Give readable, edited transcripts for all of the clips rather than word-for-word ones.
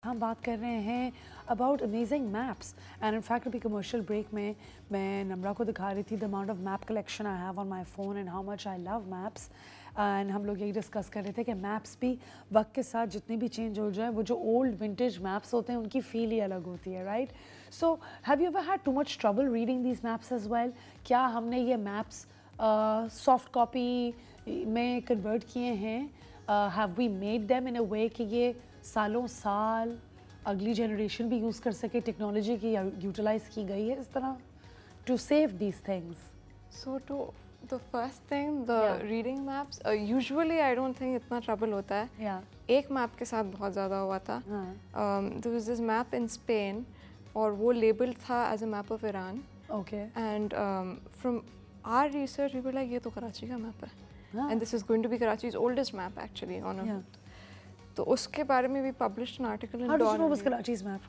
हम बात कर रहे हैं about amazing maps and in fact अभी कमर्शियल ब्रेक में मैं नम्रा को दिखा रही थी the amount of map collection I have on my phone and how much I love maps and हम लोग यही डिस्कस कर रहे थे कि मैप्स भी वक्त के साथ जितने भी चेंज हो जाए वो जो ओल्ड विंटेज मैप्स होते हैं उनकी फील ही अलग होती है right so have you ever had too much trouble reading these maps as well क्या हमने ये मैप्स सॉफ्ट कॉपी में कन्वर्ट किए हैं have we made them in a way कि ये सालों साल अगली जनरेशन भी यूज़ कर सके टेक्नोलॉजी की यूटिलाइज की गई है इस तरह to save these things So to the first thing, the reading maps, usually I don't think इतना trouble होता है. एक map के साथ बहुत ज़्यादा हुआ था. There was this map in Spain और वो labeled था as a map of Iran. Okay. And from our research, we were like ये तो कराची का map है. And this is going to be Karachi's oldest map actually on a तो उसके बारे में भी published an article in How did you know it was Karachi's map?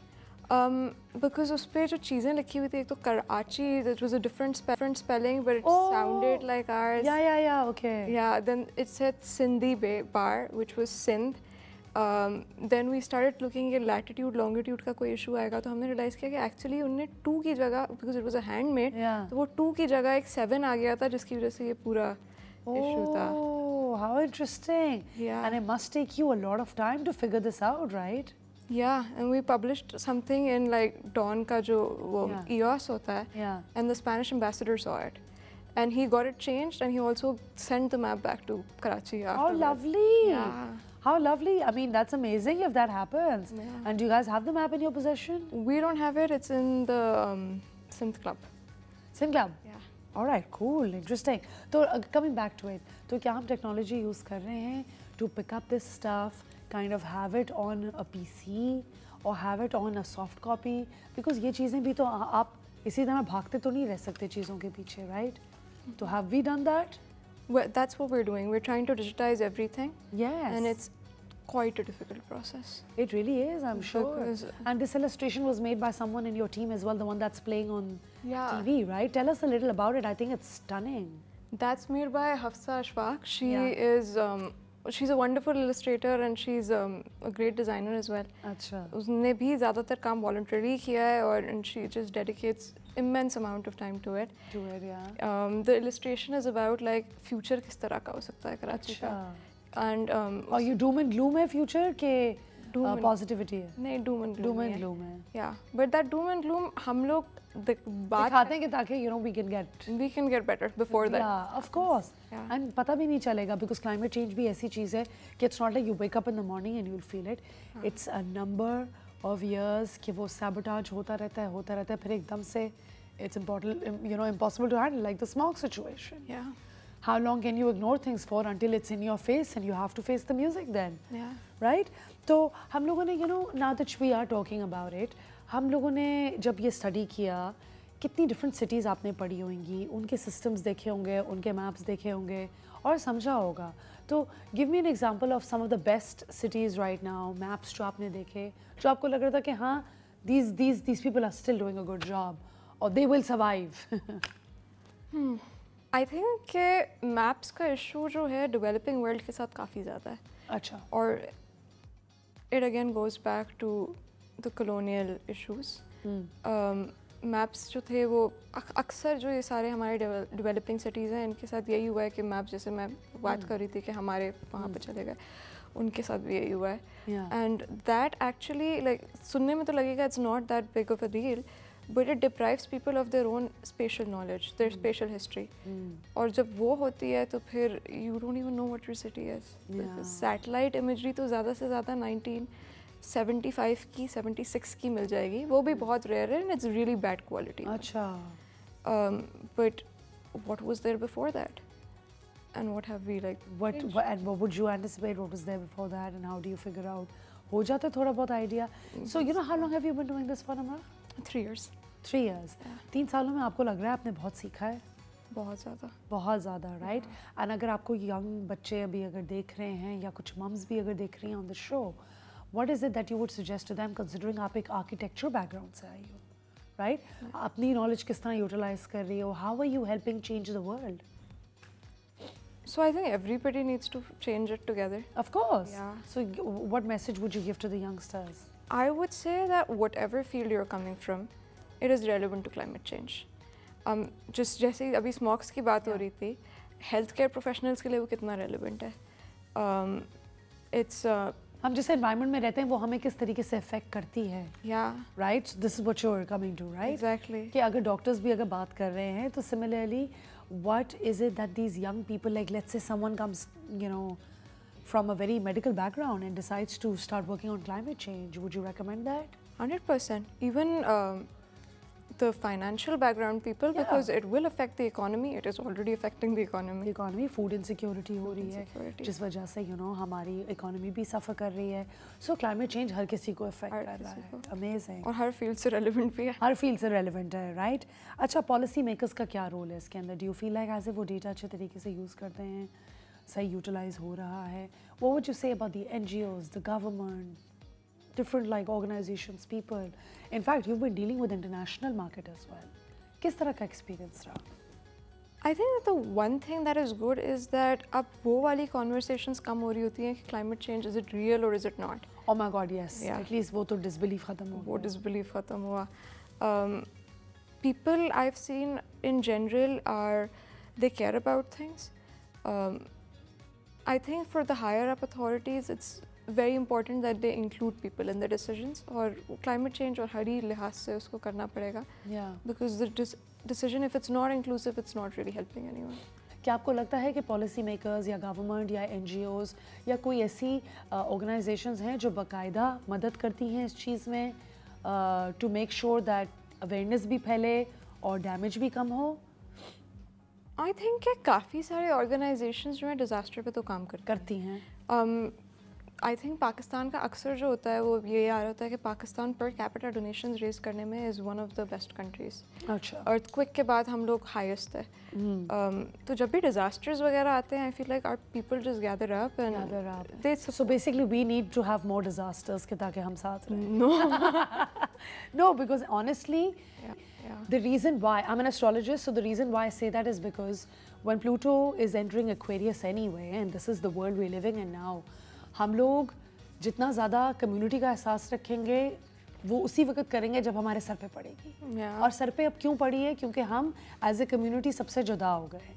Because उस पे जो चीज़ें लिखी हुई थी एक तो Karachi it was a different spelling but it sounded like ours. Yeah, okay. Yeah, then it said Sindhi bar which was Sindh. Then we started looking at latitude longitude का कोई issue आएगा तो हमने realize किया कि actually उनने 2 की जगह because it was a handmade तो वो 2 की जगह एक 7 आ गया था जिसकी वजह से ये पूरा issue था. Oh, how interesting. Yeah. And it must take you a lot of time to figure this out, right? Yeah, and we published something in like Dawn का जो वो EOS होता है, and the Spanish ambassador saw it, and he got it changed, and he also sent the map back to Karachi afterwards. How lovely! Yeah. How lovely! I mean, that's amazing if that happens. Yeah. And do you guys have the map in your possession? We don't have it. It's in the Synth Club. Synth Club. Yeah. All right, cool, interesting. So coming back to it, तो क्या हम technology use कर रहे हैं to pick up this stuff? Kind of have it on a PC or have it on a soft copy because ये चीज़ें भी तो आप इसी तरह भागते तो नहीं रह सकते चीज़ों के पीछे right? तो have we done that? Well, that's what we're doing. We're trying to digitize everything. Yes. And it's quite a difficult process. It really is, I'm sure. Because and this illustration was made by someone in your team as well, the one that's playing on TV, right? Tell us a little about it. I think it's stunning. That's made by Hafsa Ashfaq. She is she's a wonderful illustrator and she's a great designer as well. अच्छा. उसने भी ज़्यादातर काम voluntarily किया है और and she just dedicates immense amount of time to it. To it, yeah. The illustration is about like future किस तरह का हो सकता है कराची का. And और you doom and gloom है future के positivity है? नहीं doom and gloom. Doom and gloom है. Yeah, but that doom and gloom हम लोग बात दिखाते हैं कि ताकि you know we can get better before that. Yeah, of course. And पता भी नहीं चलेगा because climate change भी ऐसी चीज़ है कि it's not like you wake up in the morning and you'll feel it. It's a number of years कि वो sabotage होता रहता है फिर एकदम से it's important, you know, impossible to handle like the smog situation. Yeah. How long can you ignore things for until it's in your face and you have to face the music then? Yeah. Right? तो हम लोगों ने you know now that we are talking about it, हम लोगों ने जब ये study किया कितनी डिफरेंट सिटीज़ आपने पढ़ी होंगी उनके सिस्टम्स देखे होंगे उनके मैप्स देखे होंगे और समझा होगा तो give me an example of some of the best cities right now maps जो आपने देखे जो आपको लग रहा था कि हाँ these people are still doing a good job or they will survive. I think कि मैप्स का इशू जो है डेवलपिंग वर्ल्ड के साथ काफ़ी ज़्यादा है. अच्छा. और it again goes back to the colonial issues. Maps जो थे वो अक्सर जो ये सारे हमारे डेवलपिंग सिटीज़ हैं इनके साथ यही हुआ है कि मैप जैसे मैं बात कर रही थी कि हमारे वहाँ पे चले गए उनके साथ भी यही हुआ है एंड दैट एक्चुअली लाइक सुनने में तो लगेगा it's not that big of a deal but it deprives people of their own special knowledge their special history और जब वो होती है तो फिर you don't even know what your city is. Satellite imagery तो ज़्यादा से ज़्यादा 1975 की 76 की मिल जाएगी वो भी बहुत रेयर है and it's really bad quality. अच्छा. But what was there before that? And what have we like? And what would you anticipate what was there before that and how do you figure out? हो जाता है थोड़ा बहुत idea. So you know how long have you been doing this for, Namra? 3 years. 3 years. 3 सालों में आपको लग रहा है आपने बहुत सीखा है? बहुत ज़्यादा राइट. एंड अगर आपको यंग बच्चे अभी अगर देख रहे हैं या कुछ मम्स भी अगर देख रही हैं on the show what is it that you would suggest to them considering आप एक architecture background से आई हो right? अपनी knowledge किस तरह utilize कर रही हो? How are you helping change the world? So I think everybody needs to change it together. Of course. Yeah. So what message would you give to the youngsters? I would say that whatever field you're coming from, it is relevant to climate change. Just जैसे अभी smokes की बात हो रही थी, healthcare professionals के लिए वो कितना relevant है. It's हम जिस environment में रहते हैं वो हमें किस तरीके से affect करती है. yeah. Right? So this is what you're coming to, right? Exactly. कि अगर doctors भी अगर बात कर रहे हैं तो similarly, what is it that these young people, like let's say someone comes, you know, from a very medical background and decides to start working on climate change, would you recommend that? 100%. Even the financial background people, Yeah. because it will affect the economy. It is already affecting the economy. Economy, food insecurity हो रही है, insecurity. जिस वजह से you know हमारी economy भी suffer कर रही है. So climate change हर किसी को affect हर कर रहा किसी है. को. Amazing. और हर field से relevant भी है. हर फील्ड से रेलिवेंट है, राइट? अच्छा, पॉलिसी मेकर्स का क्या रोल है इसके अंदर? Do you feel like as a वो डेटा अच्छे तरीके से यूज़ करते हैं, सही यूटिलाइज हो रहा है? What would you say about the NGOs, the government, different like organisations, people? In fact you been dealing with international market as well. किस तरह का एक्सपीरियंस रहा? I think that the one thing that is good is that अब वो वाली conversations कम हो रही होती हैं कि climate change, is it real or is it not? Oh my God, yes. Yeah. At least वो तो disbelief खत्म हो वो गया. disbelief खत्म हुआ. People I've seen in general they care about things. I think for the higher up authorities, it's very important that they include people in the decisions. और climate change और हर ही लिहाज से उसको करना पड़ेगा. Yeah. Because the decision, if it's not inclusive, it's not really helping anyone. क्या आपको लगता है कि पॉलिसी मेकर्स या गवर्नमेंट या एनजीओज या कोई ऐसी ऑर्गेनाइजेशंस हैं जो बाकायदा मदद करती हैं इस चीज़ में to make sure that awareness भी फैले और डैमेज भी कम हो? I think कि काफ़ी सारे organizations जो हैं disaster पे तो काम करती हैं. I think पाकिस्तान का अक्सर जो होता है वो ये आ रहा होता है कि Pakistan per capita donations raise करने में is one of the best countries. अच्छा. Earthquake के बाद हम लोग highest है. तो जब भी disasters वगैरह आते हैं, I feel like our people just gather up and Gather up. they So basically we need to have more disasters कि ताकि हम साथ रहें. no. No, because honestly, Yeah. the reason why I'm an astrologist, so the reason why I say that is because when Pluto is entering Aquarius anyway, and this is the world we're living in now, हम लोग जितना ज़्यादा community का एहसास रखेंगे वो उसी वक्त करेंगे जब हमारे सर पे पड़ेगी. Yeah. और सर पे अब क्यों पड़ी है? क्योंकि हम एज ए कम्युनिटी सबसे जुदा हो गए.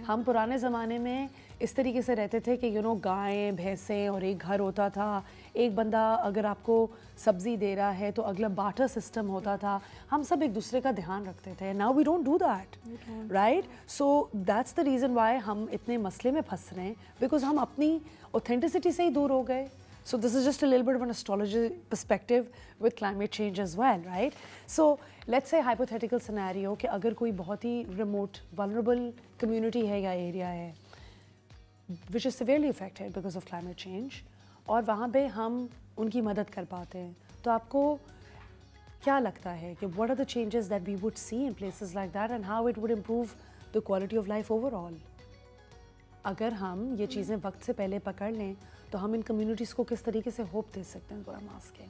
हम पुराने ज़माने में इस तरीके से रहते थे कि गायें भैंसें और एक घर होता था. एक बंदा अगर आपको सब्ज़ी दे रहा है तो अगला बार्टर सिस्टम होता था. हम सब एक दूसरे का ध्यान रखते थे. Now we don't do that, right? So that's the reason why हम इतने मसले में फंस रहे हैं, बिकॉज हम अपनी ऑथेंटिसिटी से ही दूर हो गए. So this is just a little bit of an astrology perspective with climate change as well, right? So let's say hypothetical scenario कि अगर कोई बहुत ही remote, vulnerable community है या area है, which is severely affected because of climate change, और वहाँ पे हम उनकी मदद कर पाते हैं, तो आपको क्या लगता है कि what are the changes that we would see in places like that and how it would improve the quality of life overall? अगर हम ये चीज़ें वक्त से पहले पकड़ लें तो हम इन कम्युनिटीज़ को किस तरीके से होप दे सकते हैं थोड़ा मास के?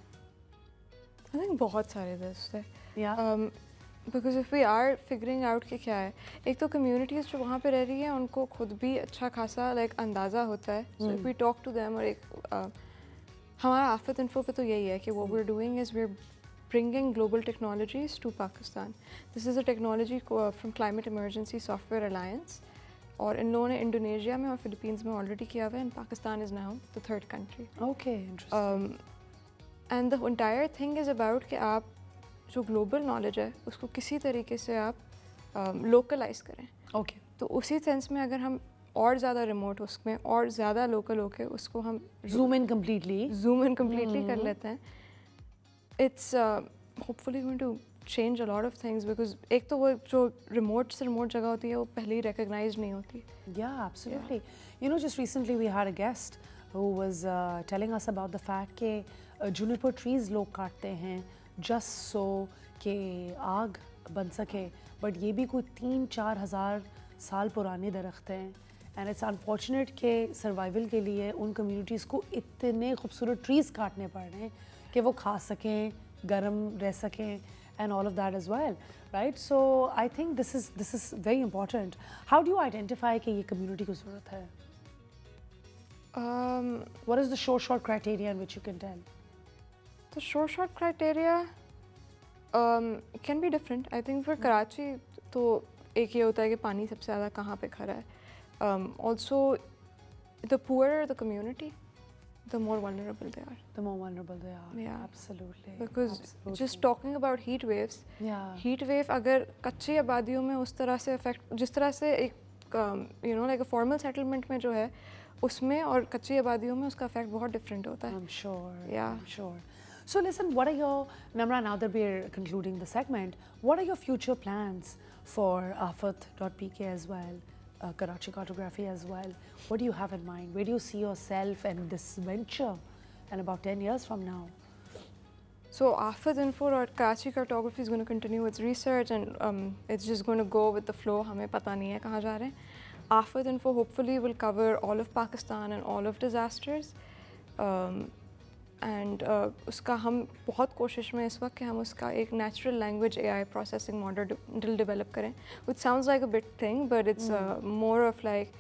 I think बहुत सारे दस्त है. Yeah. Because if we are figuring out कि क्या है, एक तो communities जो वहाँ पे रह रही हैं उनको खुद भी अच्छा खासा like अंदाज़ा होता है. So if we talk to them और एक हमारा आफत इन्फो पे तो यही है कि what we're doing is we're bringing global technologies to Pakistan. This is a technology from Climate Emergency Software Alliance. और इन लोगों ने इंडोनेशिया में और फिलीपींस में ऑलरेडी किया हुआ है, and Pakistan is now the third country. Okay, interesting. And the entire thing is about कि आप जो ग्लोबल नॉलेज है उसको किसी तरीके से आप लोकलाइज करें. ओके. तो उसी सेंस में अगर हम और ज़्यादा रिमोट उसमें और ज़्यादा लोकल होके उसको हम जूम इन कम्प्लीटली कर लेते हैं, it's hopefully going to change a lot of things, because एक तो वो जो remote से remote जगह होती है वो पहले ही recognize नहीं होती. Yeah, absolutely. You know, just recently we had a guest who was telling us about the fact कि juniper trees लोग काटते हैं just so कि आग बन सके, but ये भी कोई 3-4 हज़ार साल पुराने दरख्त हैं, and it's unfortunate कि survival के लिए उन communities को इतने खूबसूरत trees काटने पड़ रहे हैं कि वो खा सकें, गर्म रह सकें, and all of that as well, right? So I think this is very important. How do you identify कि ये community को ज़रूरत है? Um, What is the short criteria in which you can tell? तो The short criteria can be different. I think for Karachi, तो एक ये होता है कि पानी सबसे ज़्यादा कहाँ पे खरा है. Also, the poorer the community, the more vulnerable they are. The more vulnerable they are. Yeah. Absolutely. Because Absolutely. just talking about heat waves, Yeah. heat wave अगर कच्ची आबादियों में उस तरह से affect, जिस तरह से एक you know like a formal settlement में जो है उसमें और कच्ची आबादियों में उसका effect बहुत different होता है. I'm sure. Yeah. I'm sure. So listen, what are your, Namra, now that we're concluding the segment, what are your future plans for Afat.pk as well, Karachi Cartography as well? What do you have in mind? Where do you see yourself and this venture in about 10 years from now? So Afat Info or Karachi Cartography is going to continue its research, and it's just going to go with the flow. हमें पता नहीं है कहाँ जा रहे हैं. Afat Info hopefully will cover all of Pakistan and all of disasters. And उसका हम बहुत कोशिश में इस वक्त कि हम उसका एक natural language AI processing model develop करें. Which sounds like a big thing, but it's more of like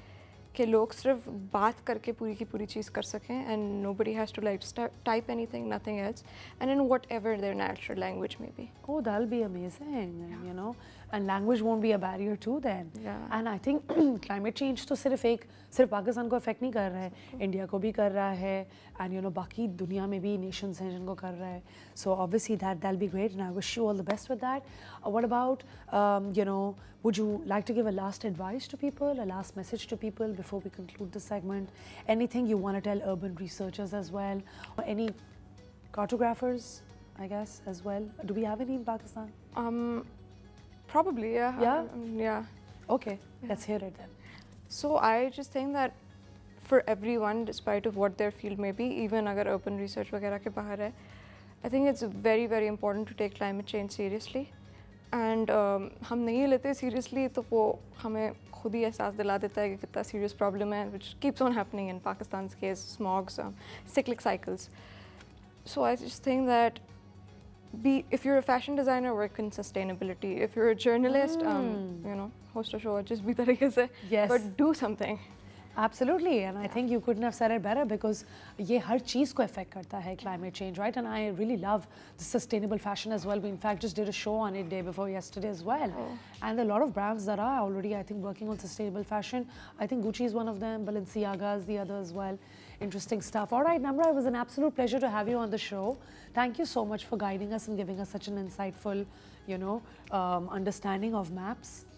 कि लोग सिर्फ बात करके पूरी की पूरी चीज़ कर सकें, and nobody has to like type anything, nothing else, and in whatever their natural language may be. Oh, that'll be amazing, you know, and language won't be a barrier too then. Yeah. And I think climate change तो सिर्फ पाकिस्तान को affect नहीं कर रहा है, India को भी कर रहा है, and you know बाकी दुनिया में भी nations हैं जिनको कर रहा है. So obviously that'll be great, and I wish you all the best with that. What about you know, would you like to give a last advice to people, a last message to people before we conclude the segment? Anything you want to tell urban researchers as well, or any cartographers, I guess, as well? Do we have any in Pakistan? Probably, yeah. Yeah? Yeah. Okay, let's hear it then. So I just think that for everyone, despite of what their field may be, even अगर urban research वगैरह के बाहर है, I think it's very, very important to take climate change seriously. And हम नहीं लेते seriously तो वो हमें खुद ही एहसास दिला देता है कि कितना serious problem है, which keeps on happening in Pakistan's case, smogs, cyclic cycles. So I just think that if you're a fashion designer, work in sustainability. If you're a journalist, you know, host a show, just be तरीके से, Yes. but do something. Absolutely, and I think you couldn't have said it better because ये हर चीज़ को affect करता है climate change, right? And I really love the sustainable fashion as well. We in fact just did a show on it day before yesterday as well. Oh. And a lot of brands that are already, I think, working on sustainable fashion. I think Gucci is one of them, Balenciaga is the other as well. Interesting stuff. All right, Namra, it was an absolute pleasure to have you on the show. Thank you so much for guiding us and giving us such an insightful, you know, understanding of maps.